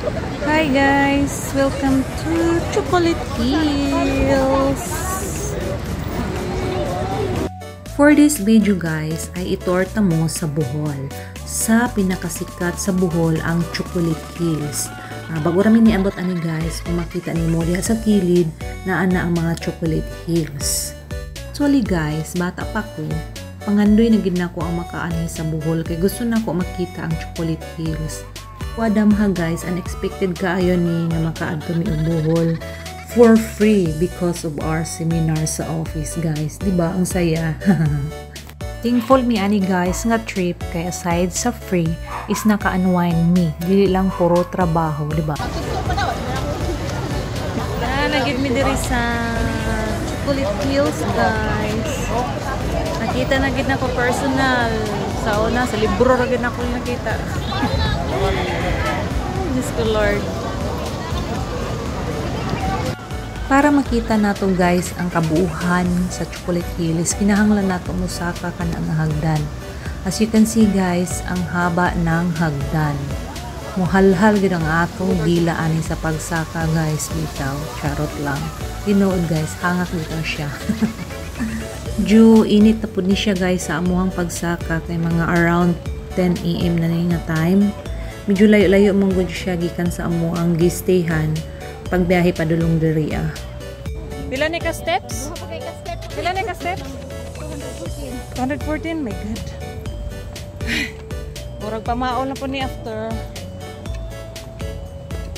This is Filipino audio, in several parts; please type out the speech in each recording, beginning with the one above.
Hi guys! Welcome to Chocolate Hills! For this video guys, ay itorta mo sa Bohol. Sa pinakasikat sa Bohol ang Chocolate Hills. Bago rami niabot ani guys, kung makita ni mo diha sa kilid na ana ang mga Chocolate Hills. Actually guys, bata pa ko, pangandoy na gid nako ang makaanhi sa Bohol kay gusto nako makita ang Chocolate Hills. Wadamha guys, unexpected kaayo ni nga makaadto mi og Bohol for free because of our seminar sa office guys. Diba ang saya? Thankful mi ani guys nga trip kay aside sa free is naka-unwind mi. Dili lang puro trabaho, diba? Nagid mi diri sa Chocolate Hills guys. Nakita na gid nako personal. Sa una sa libro ra gid nako nakita. Diyos ko Lord. Para makita nato guys ang kabuuhan sa Chocolate Hills, kinahanglan nato musaka ka na nga hagdan. As you can see guys, ang haba ng hagdan. Muhalhal gid ang atong dila ani sa pagsaka guys bitaw. Charot lang. Tinuod guys, hangak bitaw siya. Ju init na pud ni siya guys sa amuhang pagsaka kay mga around 10 AM na nga time. Medyo layo-layo mong gud siya gikan sa amuang gistayhan pagbiyahe padulong diri ah. Pila ni ka steps? Pila ni ka steps? 214. My god. Murag pamaol na po ni after.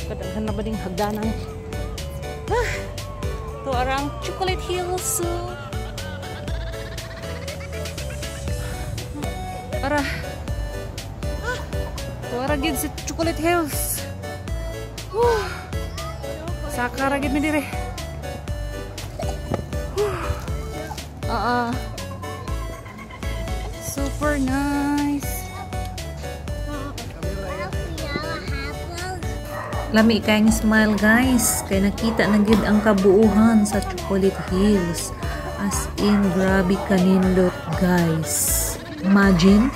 Kadaghan na ba ding hagdanan? To arang Chocolate Hills. Para gid si Chocolate Hills. Saka ra gid mi dire. Super nice. Lami kay nga smile guys, kay nakita na gid ang kabuuhan sa Chocolate Hills. As in grabe kanindot guys. Imagine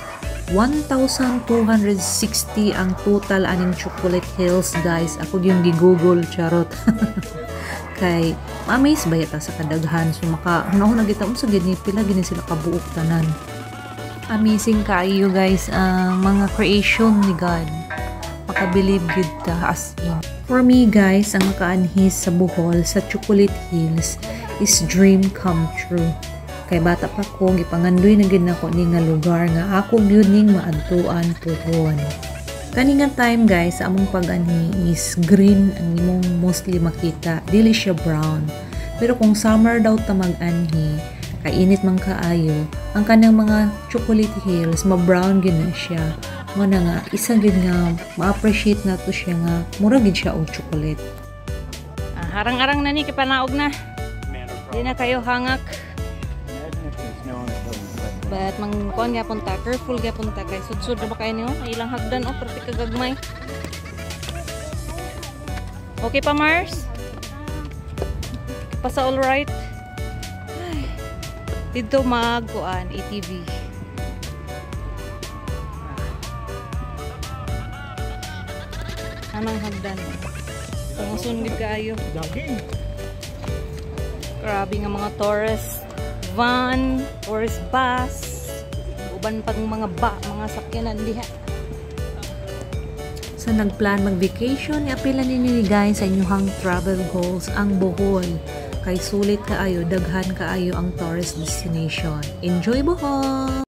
1,260 ang total aning Chocolate Hills guys. Ako yung gi-google, charot. Kay amaze ba yata sa kadaghan, so maka una kita unsa gid ni pila gini sila kabuok tanan. Amazing kayo guys ang mga creation ni God. Makabilib gid ta as in. For me guys, ang makaanhis sa Bohol sa Chocolate Hills is dream come true. Kay bata pa ko, gipangandoy na gid nako ni nga lugar nga ako gyud ning maadtuan puhon. Kani nga time guys, sa among pag-anhi is green ang imong mostly makita, dili siya brown. Pero kung summer daw ta mag-anhi, kay init man kaayo, ang kanang mga Chocolate Hills ma-brown gid na siya. Mo na nga isa gid nga ma-appreciate nato siya nga mura gid siya og chocolate. Harang-arang na ni kay panaog na. Di na kayo hangak. But mangkuan gyapon ta, careful gyapon ta kay sudsud na ba kay niyo? Ilang hagdan o perti kagagmay. Okay pa Mars? Pasa all right? Ay, dito magkuan ATV. Anong hagdan? Pangusun gid kaayo. Grabe nga mga tourist van, tourist bus, uban pag mga sakyanan diha. Sa nagplan mag-vacation, iapila ninyo guys sa inyong travel goals ang Bohol. Kay sulit kaayo, daghan kaayo ang tourist destination. Enjoy Bohol!